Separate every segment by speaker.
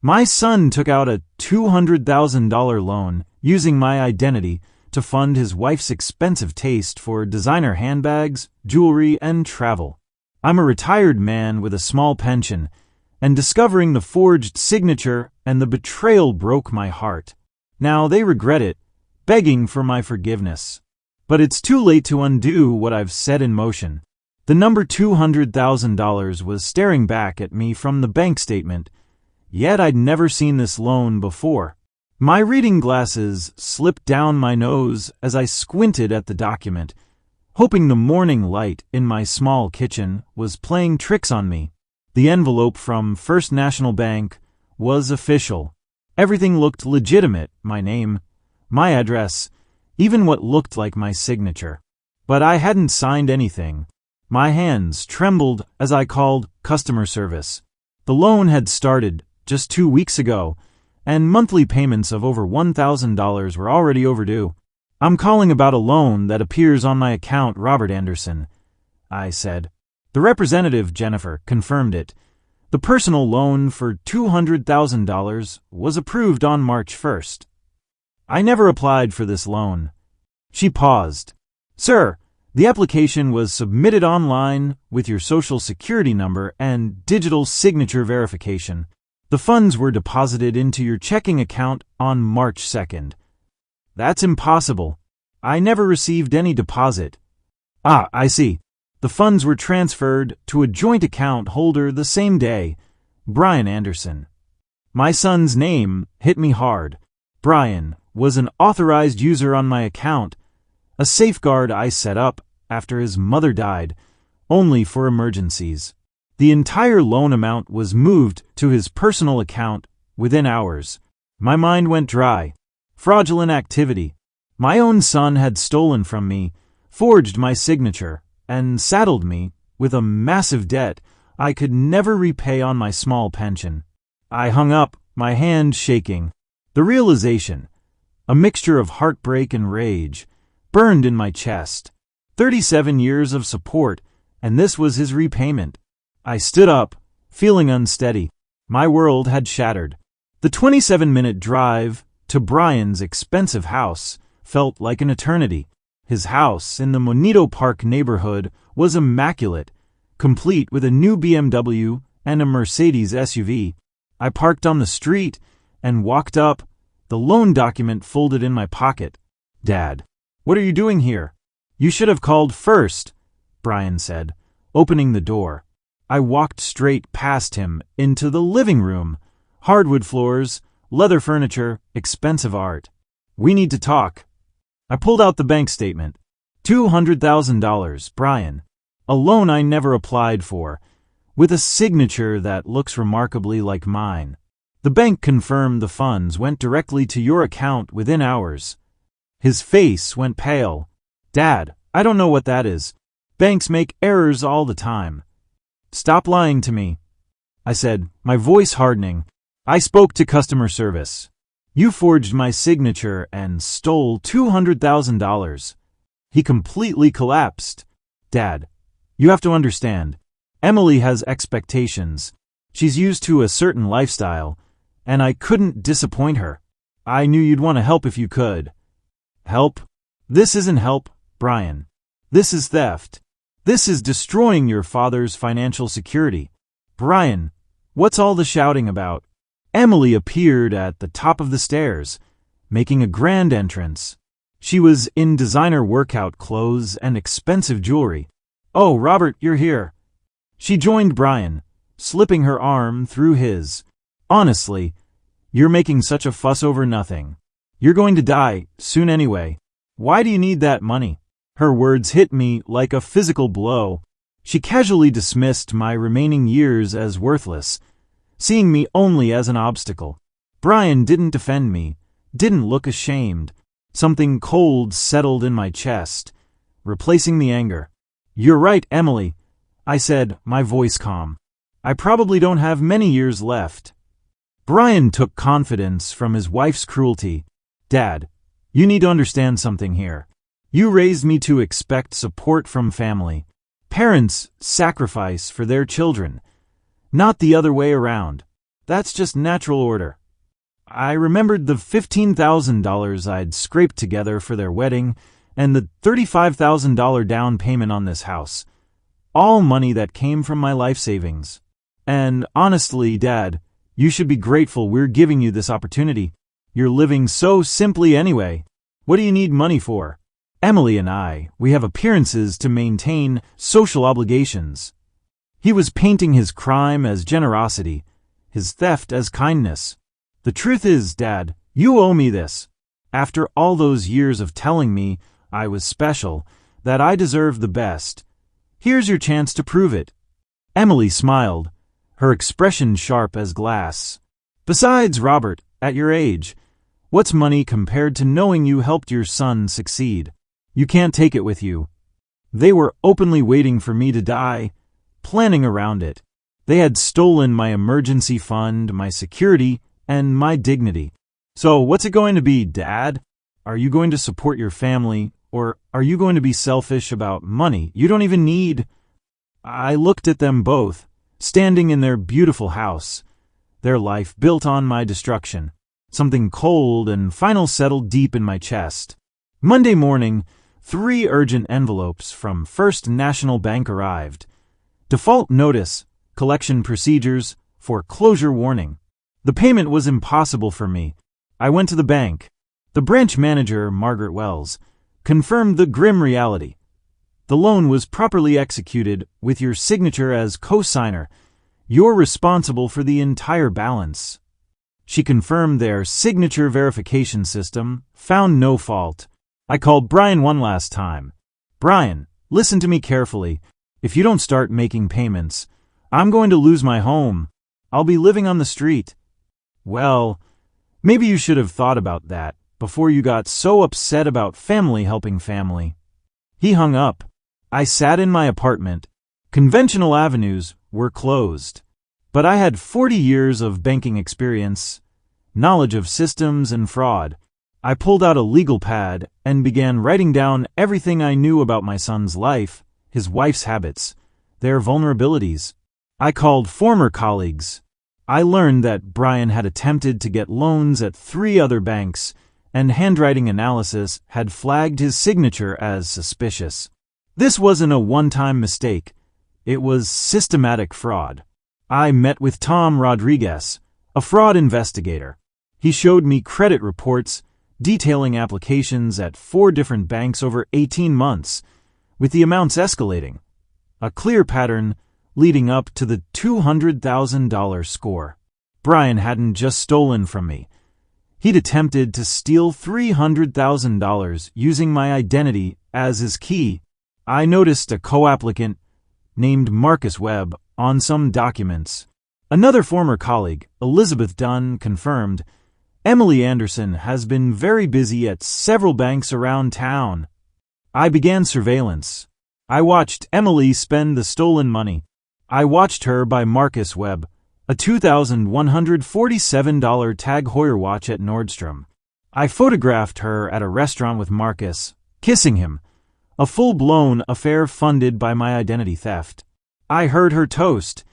Speaker 1: My son took out a $200,000 loan using my identity to fund his wife's expensive taste for designer handbags, jewelry, and travel. I'm a retired man with a small pension, and discovering the forged signature and the betrayal broke my heart. Now they regret it, begging for my forgiveness. But it's too late to undo what I've set in motion. The number $200,000 was staring back at me from the bank statement, yet I'd never seen this loan before. My reading glasses slipped down my nose as I squinted at the document, hoping the morning light in my small kitchen was playing tricks on me. The envelope from First National Bank was official. Everything looked legitimate: my name, my address, even what looked like my signature. But I hadn't signed anything. My hands trembled as I called customer service. The loan had started just 2 weeks ago, and monthly payments of over $1,000 were already overdue. "I'm calling about a loan that appears on my account, Robert Anderson," I said. The representative, Jennifer, confirmed it. The personal loan for $200,000 was approved on March 1st. "I never applied for this loan." She paused. "Sir, the application was submitted online with your social security number and digital signature verification. The funds were deposited into your checking account on March 2nd. "That's impossible. I never received any deposit." "Ah, I see. The funds were transferred to a joint account holder the same day, Brian Anderson." My son's name hit me hard. Brian was an authorized user on my account, a safeguard I set up after his mother died, only for emergencies. The entire loan amount was moved to his personal account within hours. My mind went dry. Fraudulent activity. My own son had stolen from me, forged my signature, and saddled me with a massive debt I could never repay on my small pension. I hung up, my hand shaking. The realization, a mixture of heartbreak and rage, burned in my chest. 37 years of support, and this was his repayment. I stood up, feeling unsteady. My world had shattered. The 27-minute drive to Brian's expensive house felt like an eternity. His house in the Monito Park neighborhood was immaculate, complete with a new BMW and a Mercedes SUV. I parked on the street and walked up, the loan document folded in my pocket. "Dad, what are you doing here?" "You should have called first," Brian said, opening the door. I walked straight past him into the living room. Hardwood floors, leather furniture, expensive art. "We need to talk." I pulled out the bank statement. $200,000, Brian. A loan I never applied for, with a signature that looks remarkably like mine. The bank confirmed the funds went directly to your account within hours. His face went pale. "Dad, I don't know what that is. Banks make errors all the time." "Stop lying to me," I said, my voice hardening. "I spoke to customer service. You forged my signature and stole $200,000. He completely collapsed. "Dad, you have to understand. Emily has expectations. She's used to a certain lifestyle, and I couldn't disappoint her. I knew you'd want to help if you could." "Help? This isn't help, Brian. This is theft. This is destroying your father's financial security." "Brian, what's all the shouting about?" Emily appeared at the top of the stairs, making a grand entrance. She was in designer workout clothes and expensive jewelry. "Oh, Robert, you're here." She joined Brian, slipping her arm through his. "Honestly, you're making such a fuss over nothing. You're going to die soon anyway. Why do you need that money?" Her words hit me like a physical blow. She casually dismissed my remaining years as worthless, seeing me only as an obstacle. Brian didn't defend me, didn't look ashamed. Something cold settled in my chest, replacing the anger. "You're right, Emily," I said, my voice calm. "I probably don't have many years left." Brian took confidence from his wife's cruelty. "Dad, you need to understand something here. You raised me to expect support from family. Parents sacrifice for their children, not the other way around. That's just natural order. I remembered the $15,000 I'd scraped together for their wedding and the $35,000 down payment on this house. All money that came from my life savings. And honestly, Dad, you should be grateful we're giving you this opportunity. You're living so simply anyway. What do you need money for? Emily and I, we have appearances to maintain, social obligations. He was painting his crime as generosity, his theft as kindness. The truth is, Dad, you owe me this. After all those years of telling me I was special, that I deserved the best, here's your chance to prove it. Emily smiled, her expression sharp as glass. Besides, Robert, at your age, what's money compared to knowing you helped your son succeed? You can't take it with you. They were openly waiting for me to die, planning around it. They had stolen my emergency fund, my security, and my dignity. So what's it going to be, Dad? Are you going to support your family, or are you going to be selfish about money you don't even need? I looked at them both, standing in their beautiful house, their life built on my destruction. Something cold and final settled deep in my chest. Monday morning, 3 urgent envelopes from First National Bank arrived. Default notice, collection procedures, foreclosure warning. The payment was impossible for me. I went to the bank. The branch manager, Margaret Wells, confirmed the grim reality. The loan was properly executed with your signature as co-signer. You're responsible for the entire balance. She confirmed their signature verification system, found no fault. I called Brian one last time. Brian, listen to me carefully. If you don't start making payments, I'm going to lose my home. I'll be living on the street. Well, maybe you should have thought about that before you got so upset about family helping family. He hung up. I sat in my apartment. Conventional avenues were closed. But I had 40 years of banking experience, knowledge of systems and fraud. I pulled out a legal pad and began writing down everything I knew about my son's life, his wife's habits, their vulnerabilities. I called former colleagues. I learned that Brian had attempted to get loans at 3 other banks, and handwriting analysis had flagged his signature as suspicious. This wasn't a one-time mistake. It was systematic fraud. I met with Tom Rodriguez, a fraud investigator. He showed me credit reports detailing applications at 4 different banks over 18 months, with the amounts escalating. A clear pattern leading up to the $200,000 score. Brian hadn't just stolen from me. He'd attempted to steal $300,000 using my identity as his key. I noticed a co-applicant named Marcus Webb on some documents. Another former colleague, Elizabeth Dunn, confirmed Emily Anderson has been very busy at several banks around town. I began surveillance. I watched Emily spend the stolen money. I watched her buy Marcus Webb a $2,147 Tag Heuer watch at Nordstrom. I photographed her at a restaurant with Marcus, kissing him, a full-blown affair funded by my identity theft. I heard her toast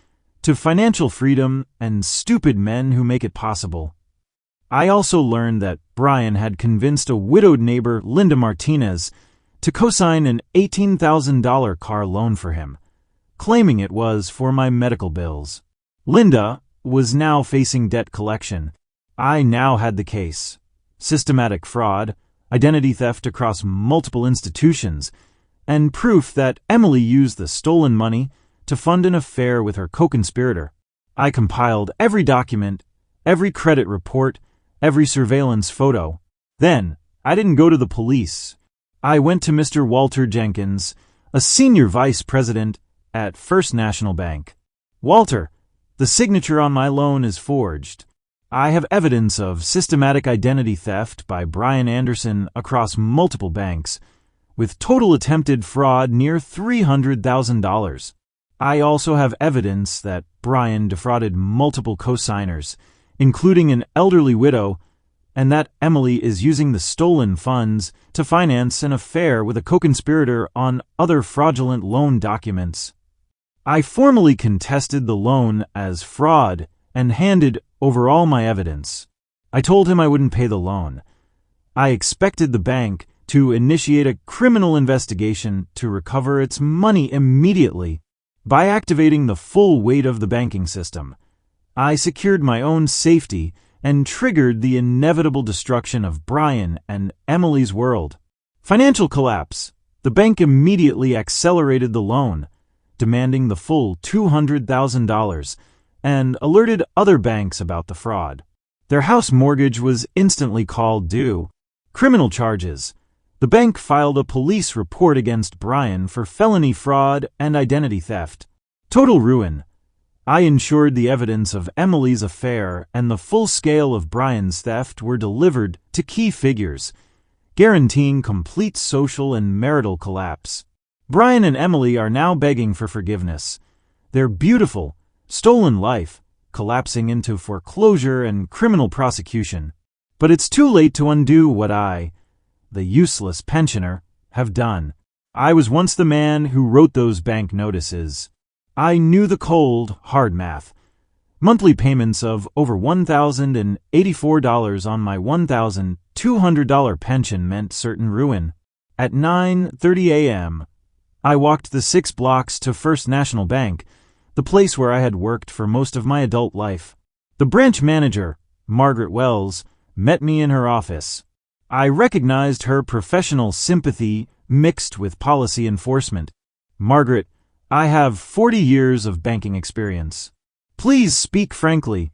Speaker 1: to financial freedom and stupid men who make it possible. I also learned that Brian had convinced a widowed neighbor, Linda Martinez, to co-sign an $18,000 car loan for him, claiming it was for my medical bills. Linda was now facing debt collection. I now had the case. Systematic fraud, identity theft across multiple institutions, and proof that Emily used the stolen money to fund an affair with her co-conspirator. I compiled every document, every credit report, every surveillance photo. Then, I didn't go to the police. I went to Mr. Walter Jenkins, a senior vice president at First National Bank. Walter, the signature on my loan is forged. I have evidence of systematic identity theft by Brian Anderson across multiple banks, with total attempted fraud near $300,000. I also have evidence that Brian defrauded multiple co-signers, including an elderly widow, and that Emily is using the stolen funds to finance an affair with a co-conspirator on other fraudulent loan documents. I formally contested the loan as fraud and handed over all my evidence. I told him I wouldn't pay the loan. I expected the bank to initiate a criminal investigation to recover its money immediately. By activating the full weight of the banking system, I secured my own safety and triggered the inevitable destruction of Brian and Emily's world. Financial collapse. The bank immediately accelerated the loan, demanding the full $200,000, and alerted other banks about the fraud. Their house mortgage was instantly called due. Criminal charges. The bank filed a police report against Brian for felony fraud and identity theft. Total ruin. I ensured the evidence of Emily's affair and the full scale of Brian's theft were delivered to key figures, guaranteeing complete social and marital collapse. Brian and Emily are now begging for forgiveness. Their beautiful, stolen life collapsing into foreclosure and criminal prosecution. But it's too late to undo what I, the useless pensioner, have done. I was once the man who wrote those bank notices. I knew the cold, hard math. Monthly payments of over $1,084 on my $1,200 pension meant certain ruin. At 9:30 a.m., I walked the 6 blocks to First National Bank, the place where I had worked for most of my adult life. The branch manager, Margaret Wells, met me in her office. I recognized her professional sympathy mixed with policy enforcement. "Margaret, I have 40 years of banking experience. Please speak frankly,"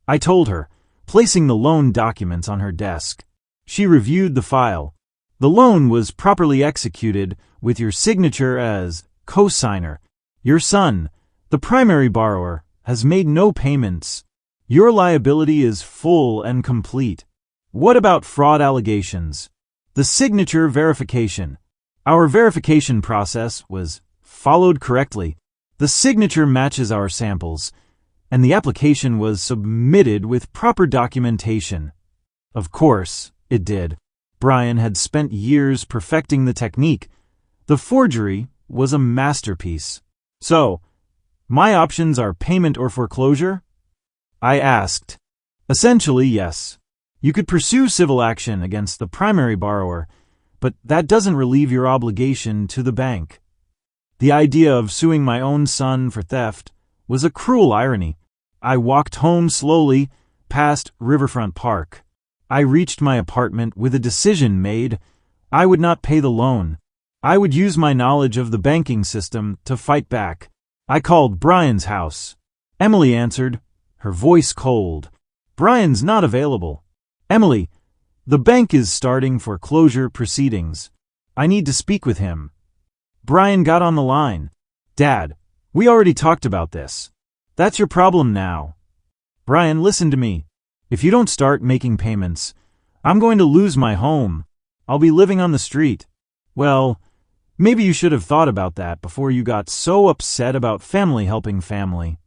Speaker 1: I told her, placing the loan documents on her desk. She reviewed the file. "The loan was properly executed with your signature as co-signer. Your son, the primary borrower, has made no payments. Your liability is full and complete. What about fraud allegations?" The signature verification. Our verification process was followed correctly. The signature matches our samples, and the application was submitted with proper documentation. Of course, it did. Brian had spent years perfecting the technique. The forgery was a masterpiece. "So, my options are payment or foreclosure?" I asked. "Essentially, yes. You could pursue civil action against the primary borrower, but that doesn't relieve your obligation to the bank." The idea of suing my own son for theft was a cruel irony. I walked home slowly, past Riverfront Park. I reached my apartment with a decision made. I would not pay the loan. I would use my knowledge of the banking system to fight back. I called Brian's house. Emily answered, her voice cold. "Brian's not available." "Emily, the bank is starting foreclosure proceedings. I need to speak with him." Brian got on the line. "Dad, we already talked about this. That's your problem now." "Brian, listen to me. If you don't start making payments, I'm going to lose my home. I'll be living on the street." "Well, maybe you should have thought about that before you got so upset about family helping family."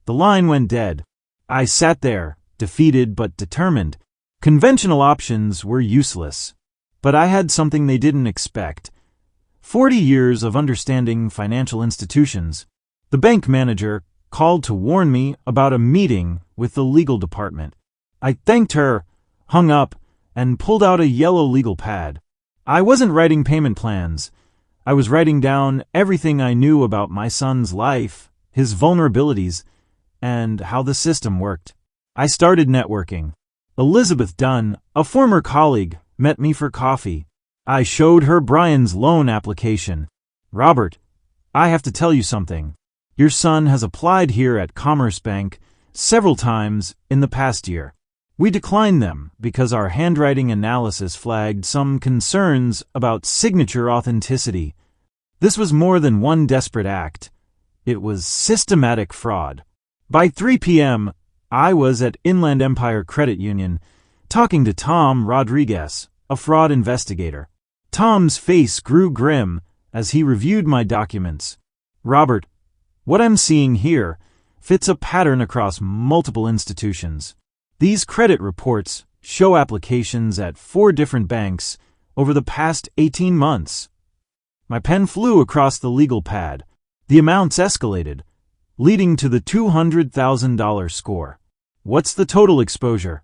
Speaker 1: The line went dead. I sat there, defeated but determined. Conventional options were useless. But I had something they didn't expect. 40 years of understanding financial institutions. The bank manager called to warn me about a meeting with the legal department. I thanked her, hung up, and pulled out a yellow legal pad. I wasn't writing payment plans. I was writing down everything I knew about my son's life, his vulnerabilities, and how the system worked. I started networking. Elizabeth Dunn, a former colleague, met me for coffee. I showed her Brian's loan application. "Robert, I have to tell you something. Your son has applied here at Commerce Bank several times in the past year. We declined them because our handwriting analysis flagged some concerns about signature authenticity. This was more than one desperate act. It was systematic fraud." By 3 p.m., I was at Inland Empire Credit Union talking to Tom Rodriguez, a fraud investigator. Tom's face grew grim as he reviewed my documents. "Robert, what I'm seeing here fits a pattern across multiple institutions. These credit reports show applications at 4 different banks over the past 18 months. My pen flew across the legal pad. The amounts escalated, leading to the $200,000 score. What's the total exposure?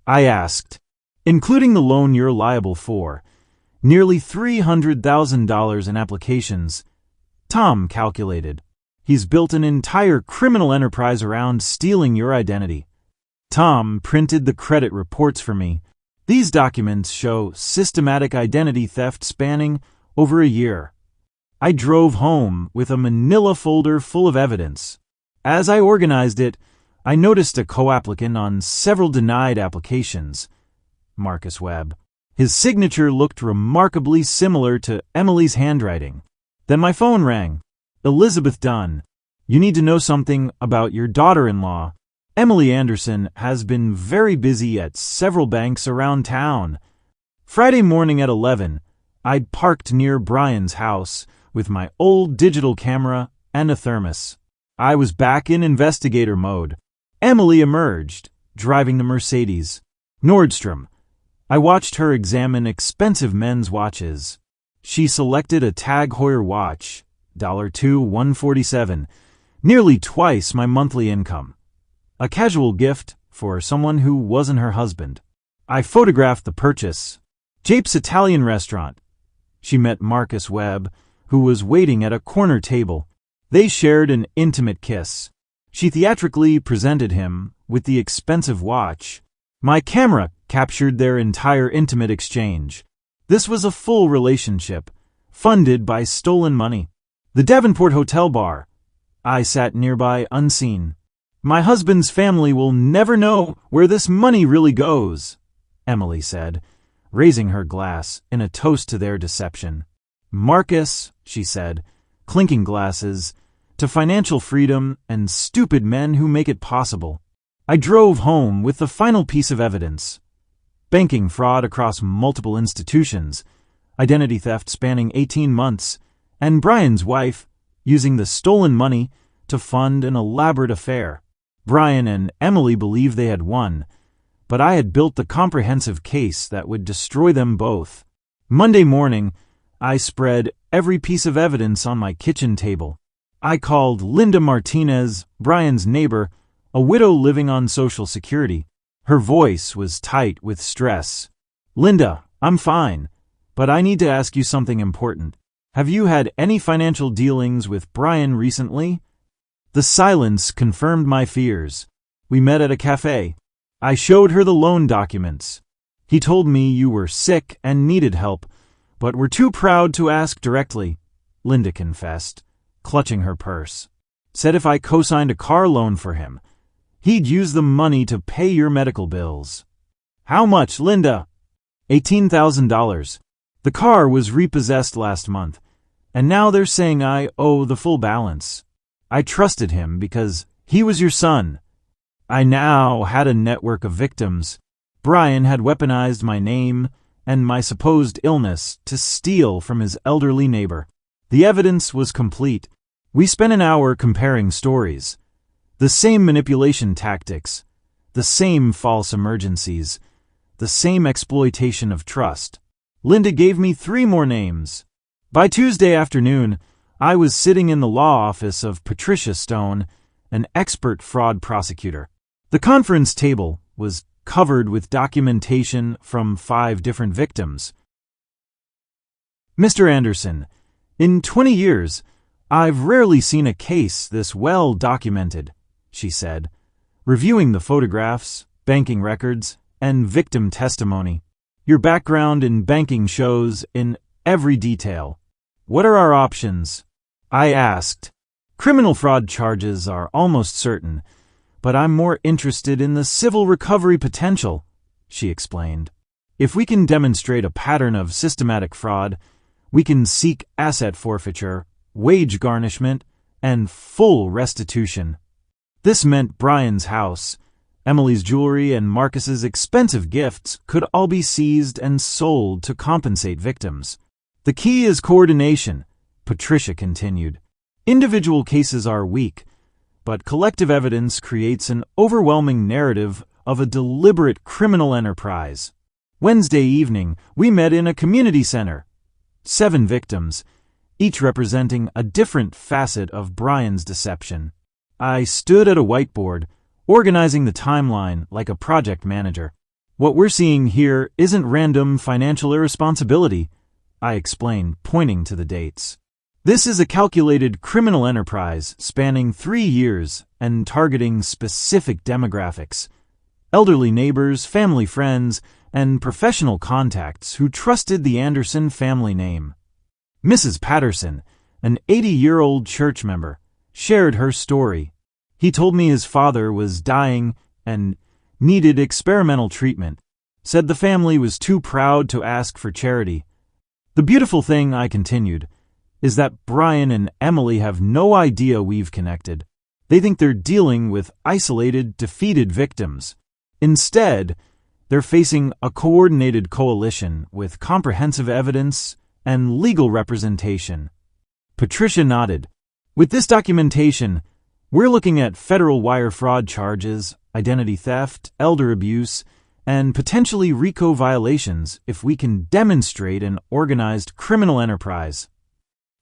Speaker 1: I asked. Including the loan you're liable for, nearly $300,000 in applications. Tom calculated. He's built an entire criminal enterprise around stealing your identity. Tom printed the credit reports for me. These documents show systematic identity theft spanning over a year. I drove home with a manila folder full of evidence. As I organized it, I noticed a co-applicant on several denied applications. Marcus Webb. His signature looked remarkably similar to Emily's handwriting. Then my phone rang. Elizabeth Dunn. You need to know something about your daughter-in-law. Emily Anderson has been very busy at several banks around town. Friday morning at 11, I'd parked near Brian's house with my old digital camera and a thermos. I was back in investigator mode. Emily emerged, driving the Mercedes. Nordstrom. I watched her examine expensive men's watches. She selected a Tag Heuer watch, $147, nearly twice my monthly income. A casual gift for someone who wasn't her husband. I photographed the purchase. Jape's Italian restaurant. She met Marcus Webb, who was waiting at a corner table. They shared an intimate kiss. She theatrically presented him with the expensive watch. My camera captured their entire intimate exchange. This was a full relationship, funded by stolen money. The Davenport Hotel bar. I sat nearby unseen. My husband's family will never know where this money really goes, Emily said, raising her glass in a toast to their deception. Marcus, she said, clinking glasses, to financial freedom and stupid men who make it possible. I drove home with the final piece of evidence. Banking fraud across multiple institutions, identity theft spanning 18 months, and Brian's wife using the stolen money to fund an elaborate affair. Brian and Emily believed they had won, but I had built the comprehensive case that would destroy them both. Monday morning, I spread every piece of evidence on my kitchen table. I called Linda Martinez, Brian's neighbor, a widow living on Social Security. Her voice was tight with stress. Linda, I'm fine, but I need to ask you something important. Have you had any financial dealings with Brian recently? The silence confirmed my fears. We met at a cafe. I showed her the loan documents. He told me you were sick and needed help, but were too proud to ask directly, Linda confessed, clutching her purse. Said if I co-signed a car loan for him, he'd use the money to pay your medical bills. How much, Linda? $18,000. The car was repossessed last month, and now they're saying I owe the full balance. I trusted him because he was your son. I now had a network of victims. Brian had weaponized my name and my supposed illness to steal from his elderly neighbor. The evidence was complete. We spent an hour comparing stories. The same manipulation tactics, the same false emergencies, the same exploitation of trust. Linda gave me 3 more names. By Tuesday afternoon, I was sitting in the law office of Patricia Stone, an expert fraud prosecutor. The conference table was covered with documentation from 5 different victims. Mr. Anderson, in 20 years, I've rarely seen a case this well documented, she said, reviewing the photographs, banking records, and victim testimony. Your background in banking shows in every detail. What are our options? I asked. Criminal fraud charges are almost certain, but I'm more interested in the civil recovery potential, she explained. If we can demonstrate a pattern of systematic fraud, we can seek asset forfeiture, wage garnishment, and full restitution. This meant Brian's house, Emily's jewelry, and Marcus's expensive gifts could all be seized and sold to compensate victims. The key is coordination, Patricia continued. Individual cases are weak, but collective evidence creates an overwhelming narrative of a deliberate criminal enterprise. Wednesday evening, we met in a community center. 7 victims, each representing a different facet of Brian's deception. I stood at a whiteboard, organizing the timeline like a project manager. What we're seeing here isn't random financial irresponsibility, I explained, pointing to the dates. This is a calculated criminal enterprise spanning 3 years and targeting specific demographics: elderly neighbors, family friends, and professional contacts who trusted the Anderson family name. Mrs. Patterson, an 80-year-old church member, shared her story. He told me his father was dying and needed experimental treatment, said the family was too proud to ask for charity. The beautiful thing, I continued, is that Brian and Emily have no idea we've connected. They think they're dealing with isolated, defeated victims. Instead, they're facing a coordinated coalition with comprehensive evidence and legal representation. Patricia nodded. With this documentation, we're looking at federal wire fraud charges, identity theft, elder abuse, and potentially RICO violations if we can demonstrate an organized criminal enterprise.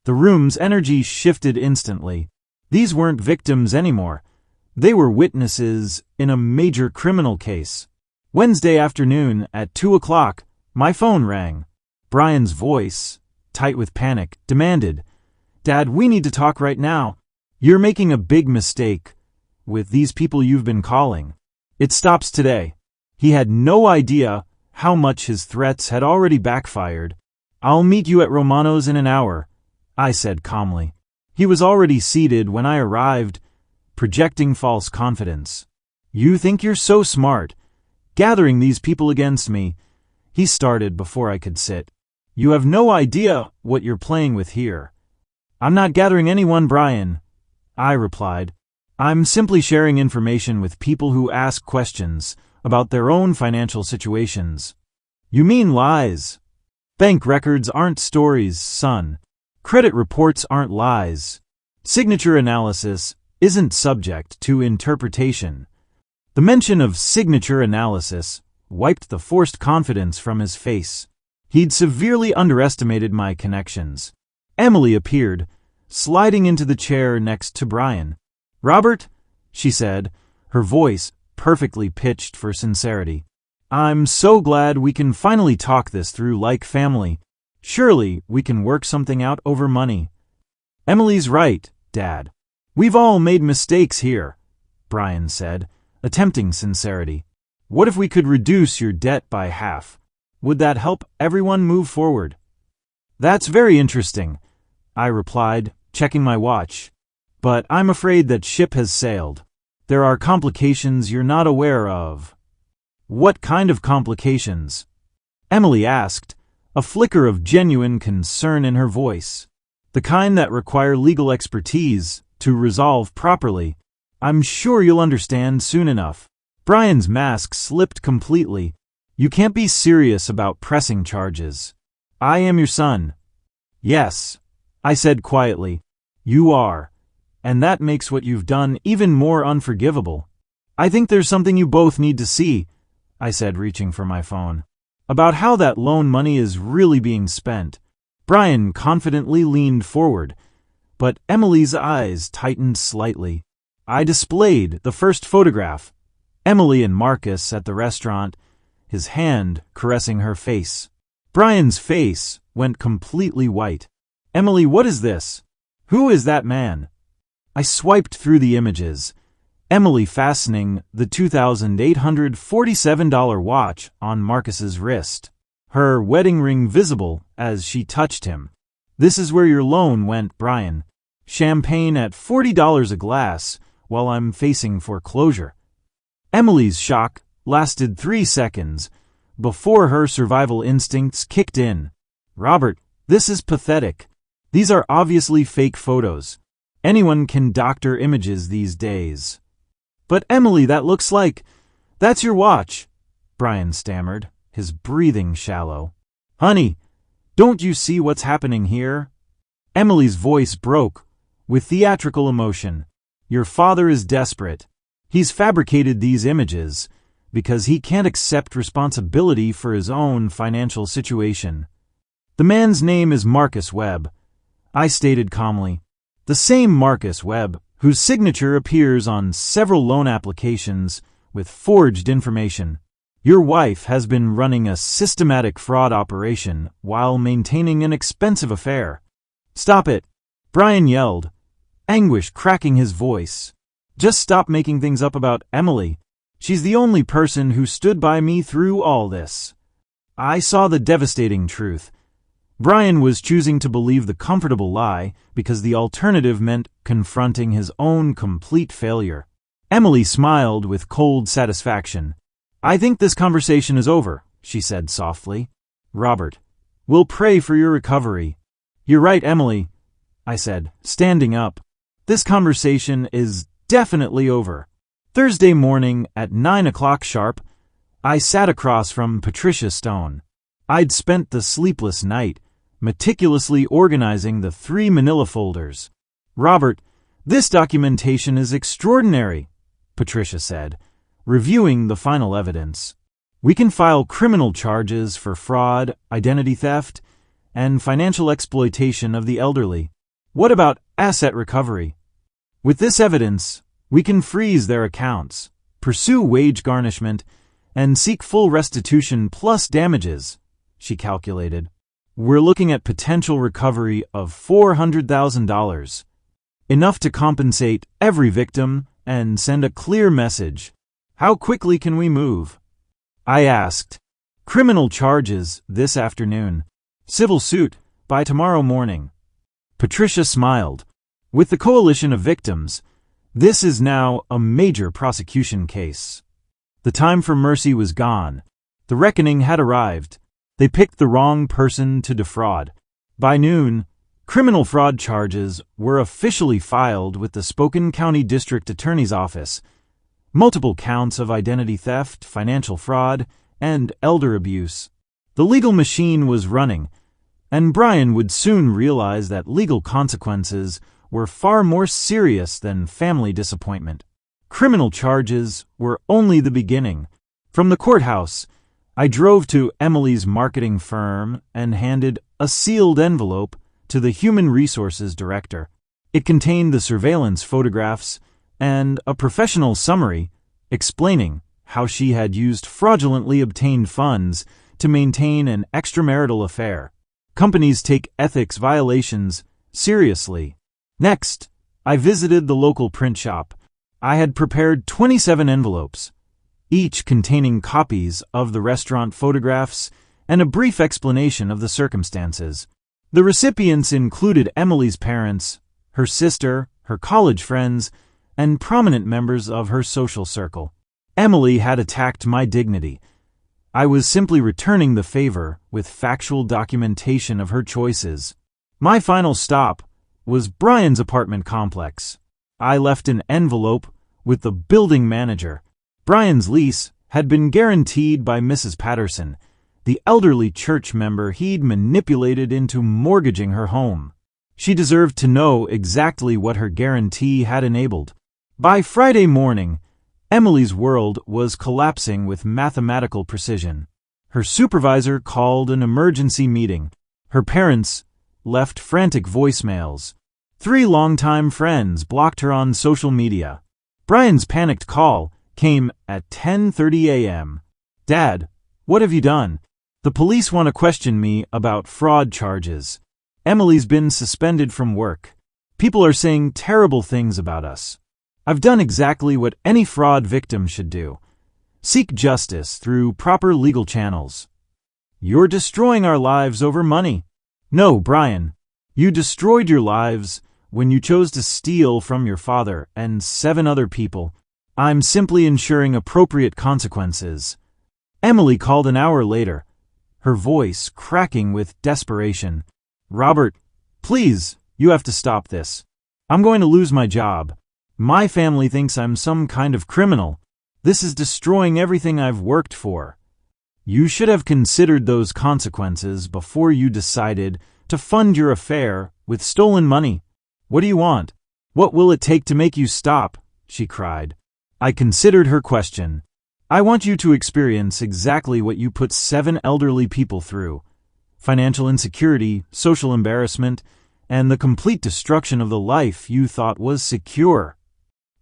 Speaker 1: The room's energy shifted instantly. These weren't victims anymore. They were witnesses in a major criminal case. Wednesday afternoon at 2 o'clock, my phone rang. Brian's voice, tight with panic, demanded, "Dad, we need to talk right now. You're making a big mistake with these people you've been calling. It stops today." He had no idea how much his threats had already backfired. "I'll meet you at Romano's in an hour," I said calmly. He was already seated when I arrived, projecting false confidence. "You think you're so smart, gathering these people against me," he started before I could sit. "You have no idea what you're playing with here." "I'm not gathering anyone, Brian," I replied. "I'm simply sharing information with people who ask questions about their own financial situations." "You mean lies?" "Bank records aren't stories, son. Credit reports aren't lies. Signature analysis isn't subject to interpretation." The mention of signature analysis wiped the forced confidence from his face. He'd severely underestimated my connections. Emily appeared, sliding into the chair next to Brian. "Robert," she said, her voice perfectly pitched for sincerity, "I'm so glad we can finally talk this through like family. Surely we can work something out over money." "Emily's right, Dad. We've all made mistakes here," Brian said, attempting sincerity. "What if we could reduce your debt by half? Would that help everyone move forward?" "That's very interesting," I replied, checking my watch. "But I'm afraid that ship has sailed. There are complications you're not aware of." "What kind of complications?" Emily asked, a flicker of genuine concern in her voice. "The kind that require legal expertise to resolve properly. I'm sure you'll understand soon enough." Brian's mask slipped completely. "You can't be serious about pressing charges. I am your son." "Yes," I said quietly. "You are. And that makes what you've done even more unforgivable." "I think there's something you both need to see," I said, reaching for my phone, "about how that loan money is really being spent." Brian confidently leaned forward, but Emily's eyes tightened slightly. I displayed the first photograph, Emily and Marcus at the restaurant, his hand caressing her face. Brian's face went completely white. "Emily, what is this? Who is that man?" I swiped through the images, Emily fastening the $2,847 watch on Marcus's wrist, her wedding ring visible as she touched him. "This is where your loan went, Brian. Champagne at $40 a glass while I'm facing foreclosure." Emily's shock lasted 3 seconds before her survival instincts kicked in. "Robert, this is pathetic. These are obviously fake photos. Anyone can doctor images these days." "But Emily, that's your watch," Brian stammered, his breathing shallow. "Honey, don't you see what's happening here?" Emily's voice broke with theatrical emotion. "Your father is desperate. He's fabricated these images because he can't accept responsibility for his own financial situation." "The man's name is Marcus Webb," I stated calmly. "The same Marcus Webb whose signature appears on several loan applications with forged information. Your wife has been running a systematic fraud operation while maintaining an expensive affair. Stop it, Brian yelled, anguish cracking his voice. Just stop making things up about Emily. She's the only person who stood by me through all this. I saw the devastating truth. Brian was choosing to believe the comfortable lie because the alternative meant confronting his own complete failure. Emily smiled with cold satisfaction. I think this conversation is over, she said softly. Robert, we'll pray for your recovery. You're right, Emily, I said, standing up. This conversation is definitely over. Thursday morning at 9 o'clock sharp, I sat across from Patricia Stone. I'd spent the sleepless night meticulously organizing the 3 manila folders. Robert, this documentation is extraordinary, Patricia said, reviewing the final evidence. We can file criminal charges for fraud, identity theft, and financial exploitation of the elderly. What about asset recovery? With this evidence, we can freeze their accounts, pursue wage garnishment, and seek full restitution plus damages, she calculated. We're looking at potential recovery of $400,000, enough to compensate every victim and send a clear message. How quickly can we move? I asked. Criminal charges this afternoon. Civil suit by tomorrow morning. Patricia smiled. With the coalition of victims, this is now a major prosecution case. The time for mercy was gone. The reckoning had arrived. They picked the wrong person to defraud. By noon, criminal fraud charges were officially filed with the Spokane County District Attorney's Office. Multiple counts of identity theft, financial fraud, and elder abuse. The legal machine was running, and Brian would soon realize that legal consequences were far more serious than family disappointment. Criminal charges were only the beginning. From the courthouse, I drove to Emily's marketing firm and handed a sealed envelope to the Human Resources Director. It contained the surveillance photographs and a professional summary explaining how she had used fraudulently obtained funds to maintain an extramarital affair. Companies take ethics violations seriously. Next, I visited the local print shop. I had prepared 27 envelopes, each containing copies of the restaurant photographs and a brief explanation of the circumstances. The recipients included Emily's parents, her sister, her college friends, and prominent members of her social circle. Emily had attacked my dignity. I was simply returning the favor with factual documentation of her choices. My final stop was Brian's apartment complex. I left an envelope with the building manager. Brian's lease had been guaranteed by Mrs. Patterson, the elderly church member he'd manipulated into mortgaging her home. She deserved to know exactly what her guarantee had enabled. By Friday morning, Emily's world was collapsing with mathematical precision. Her supervisor called an emergency meeting. Her parents left frantic voicemails. 3 longtime friends blocked her on social media. Brian's panicked call came at 10:30 a.m. Dad, what have you done? The police want to question me about fraud charges. Emily's been suspended from work. People are saying terrible things about us. I've done exactly what any fraud victim should do. Seek justice through proper legal channels. You're destroying our lives over money. No, Brian. You destroyed your lives when you chose to steal from your father and 7 other people. I'm simply ensuring appropriate consequences. Emily called an hour later, her voice cracking with desperation. Robert, please, you have to stop this. I'm going to lose my job. My family thinks I'm some kind of criminal. This is destroying everything I've worked for. You should have considered those consequences before you decided to fund your affair with stolen money. What do you want? What will it take to make you stop? She cried. I considered her question. I want you to experience exactly what you put 7 elderly people through. Financial insecurity, social embarrassment, and the complete destruction of the life you thought was secure.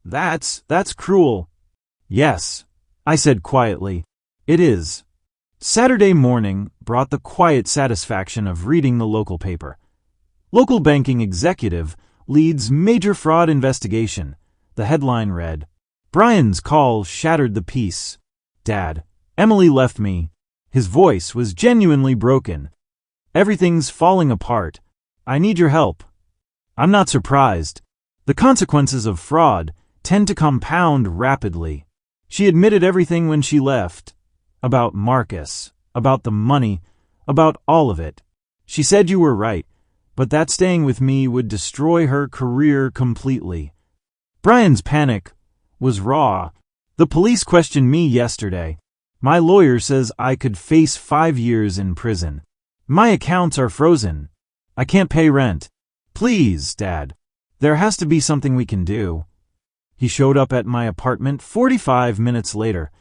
Speaker 1: That's cruel. Yes, I said quietly. It is. Saturday morning brought the quiet satisfaction of reading the local paper. Local banking executive leads major fraud investigation. The headline read. Brian's call shattered the peace. Dad, Emily left me. His voice was genuinely broken. Everything's falling apart. I need your help. I'm not surprised. The consequences of fraud tend to compound rapidly. She admitted everything when she left. About Marcus, about the money, about all of it. She said you were right, but that staying with me would destroy her career completely. Brian's panic was raw. The police questioned me yesterday. My lawyer says I could face 5 years in prison. My accounts are frozen. I can't pay rent. Please, Dad. There has to be something we can do. He showed up at my apartment 45 minutes later,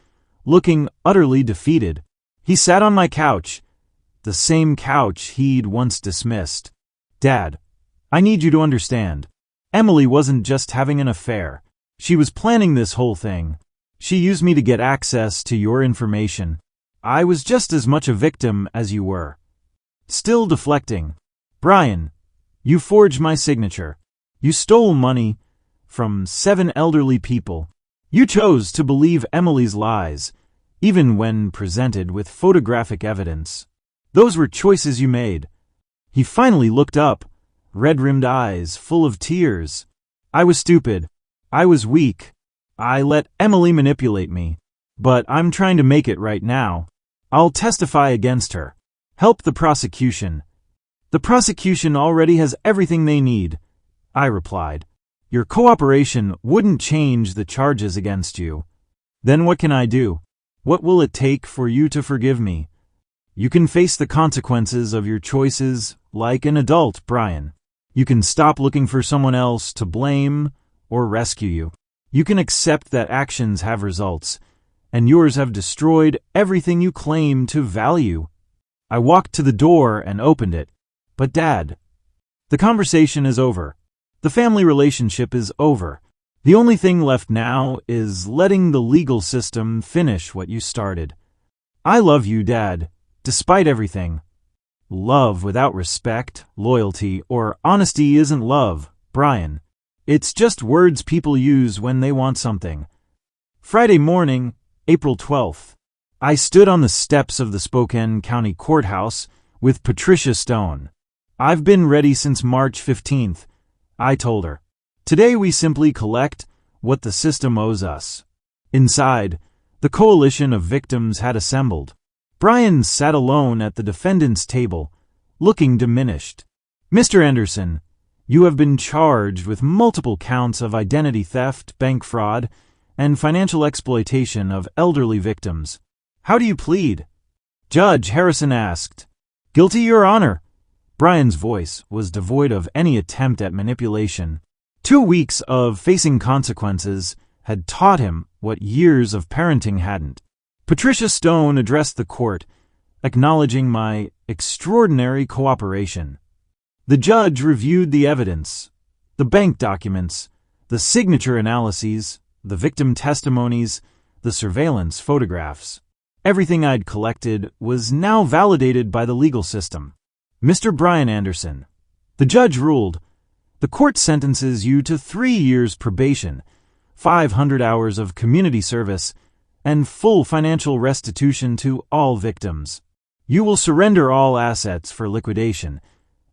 Speaker 1: looking utterly defeated. He sat on my couch, the same couch he'd once dismissed. Dad, I need you to understand. Emily wasn't just having an affair. She was planning this whole thing. She used me to get access to your information. I was just as much a victim as you were. Still deflecting. Brian, you forged my signature. You stole money from 7 elderly people. You chose to believe Emily's lies, even when presented with photographic evidence. Those were choices you made. He finally looked up, red-rimmed eyes full of tears. I was stupid. I was weak. I let Emily manipulate me. But I'm trying to make it right now. I'll testify against her. Help the prosecution. The prosecution already has everything they need, I replied. Your cooperation wouldn't change the charges against you. Then what can I do? What will it take for you to forgive me? You can face the consequences of your choices like an adult, Brian. You can stop looking for someone else to blame or rescue you. You can accept that actions have results, and yours have destroyed everything you claim to value. I walked to the door and opened it. But Dad, the conversation is over. The family relationship is over. The only thing left now is letting the legal system finish what you started. I love you, Dad, despite everything. Love without respect, loyalty, or honesty isn't love, Brian. It's just words people use when they want something. Friday morning, April 12th. I stood on the steps of the Spokane County Courthouse with Patricia Stone. I've been ready since March 15th, I told her. Today we simply collect what the system owes us. Inside, the coalition of victims had assembled. Brian sat alone at the defendant's table, looking diminished. Mr. Anderson, you have been charged with multiple counts of identity theft, bank fraud, and financial exploitation of elderly victims. How do you plead? Judge Harrison asked. Guilty, Your Honor. Brian's voice was devoid of any attempt at manipulation. 2 weeks of facing consequences had taught him what years of parenting hadn't. Patricia Stone addressed the court, acknowledging my extraordinary cooperation. The judge reviewed the evidence, the bank documents, the signature analyses, the victim testimonies, the surveillance photographs. Everything I'd collected was now validated by the legal system. Mr. Brian Anderson, the judge ruled, the court sentences you to 3 years probation, 500 hours of community service, and full financial restitution to all victims. You will surrender all assets for liquidation,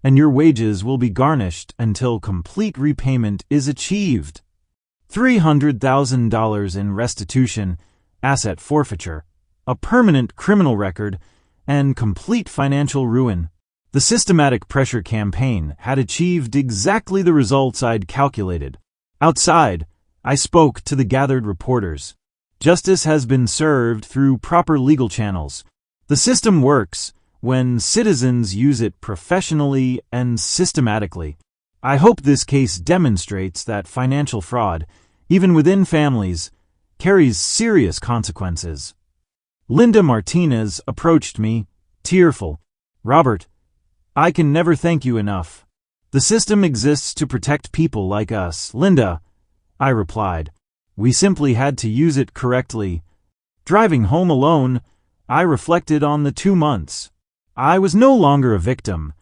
Speaker 1: and your wages will be garnished until complete repayment is achieved. $300,000 in restitution, asset forfeiture, a permanent criminal record, and complete financial ruin. The systematic pressure campaign had achieved exactly the results I'd calculated. Outside, I spoke to the gathered reporters. Justice has been served through proper legal channels. The system works when citizens use it professionally and systematically. I hope this case demonstrates that financial fraud, even within families, carries serious consequences. Linda Martinez approached me, tearful. Robert, I can never thank you enough. The system exists to protect people like us, Linda, I replied. We simply had to use it correctly. Driving home alone, I reflected on the 2 months. I was no longer a victim,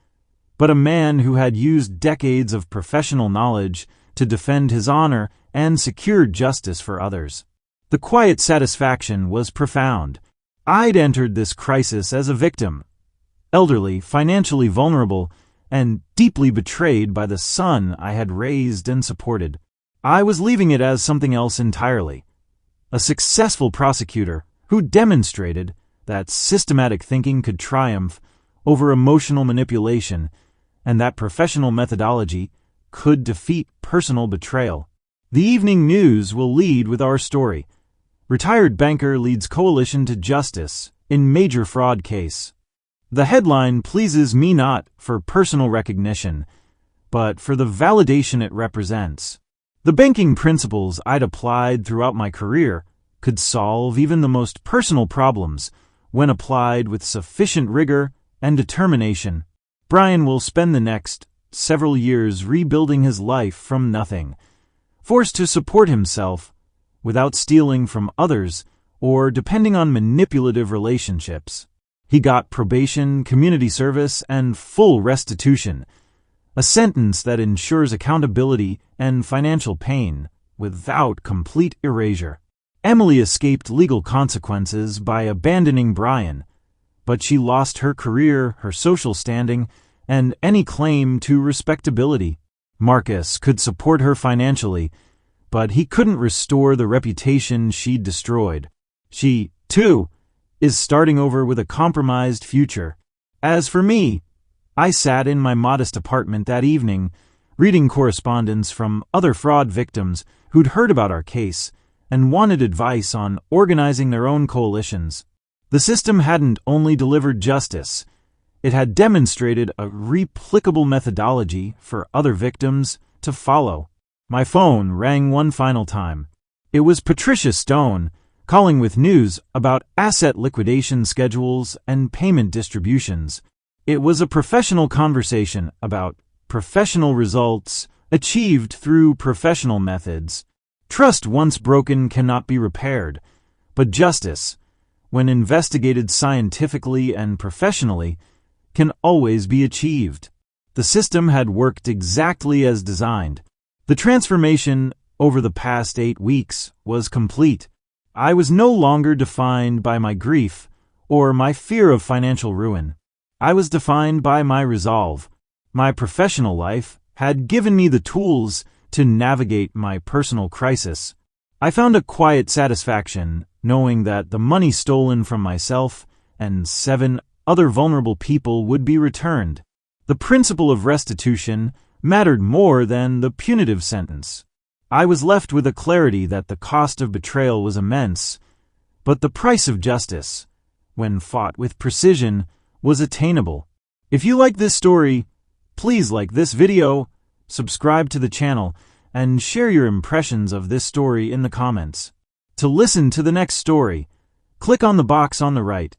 Speaker 1: but a man who had used decades of professional knowledge to defend his honor and secure justice for others. The quiet satisfaction was profound. I'd entered this crisis as a victim, elderly, financially vulnerable, and deeply betrayed by the son I had raised and supported. I was leaving it as something else entirely. A successful prosecutor who demonstrated that systematic thinking could triumph over emotional manipulation and that professional methodology could defeat personal betrayal. The evening news will lead with our story. Retired banker leads coalition to justice in major fraud case. The headline pleases me not for personal recognition, but for the validation it represents. The banking principles I'd applied throughout my career could solve even the most personal problems when applied with sufficient rigor and determination. Brian will spend the next several years rebuilding his life from nothing, forced to support himself without stealing from others or depending on manipulative relationships. He got probation, community service, and full restitution, a sentence that ensures accountability and financial pain without complete erasure. Emily escaped legal consequences by abandoning Brian, but she lost her career, her social standing, and any claim to respectability. Marcus could support her financially, but he couldn't restore the reputation she'd destroyed. She, too, is starting over with a compromised future. As for me, I sat in my modest apartment that evening, reading correspondence from other fraud victims who'd heard about our case and wanted advice on organizing their own coalitions. The system hadn't only delivered justice, it had demonstrated a replicable methodology for other victims to follow. My phone rang one final time. It was Patricia Stone, calling with news about asset liquidation schedules and payment distributions. It was a professional conversation about professional results achieved through professional methods. Trust once broken cannot be repaired, but justice, when investigated scientifically and professionally, can always be achieved. The system had worked exactly as designed. The transformation over the past 8 weeks was complete. I was no longer defined by my grief or my fear of financial ruin. I was defined by my resolve. My professional life had given me the tools to navigate my personal crisis. I found a quiet satisfaction knowing that the money stolen from myself and 7 other vulnerable people would be returned. The principle of restitution mattered more than the punitive sentence. I was left with a clarity that the cost of betrayal was immense, but the price of justice, when fought with precision, was attainable. If you like this story, please like this video, subscribe to the channel, and share your impressions of this story in the comments. To listen to the next story, click on the box on the right.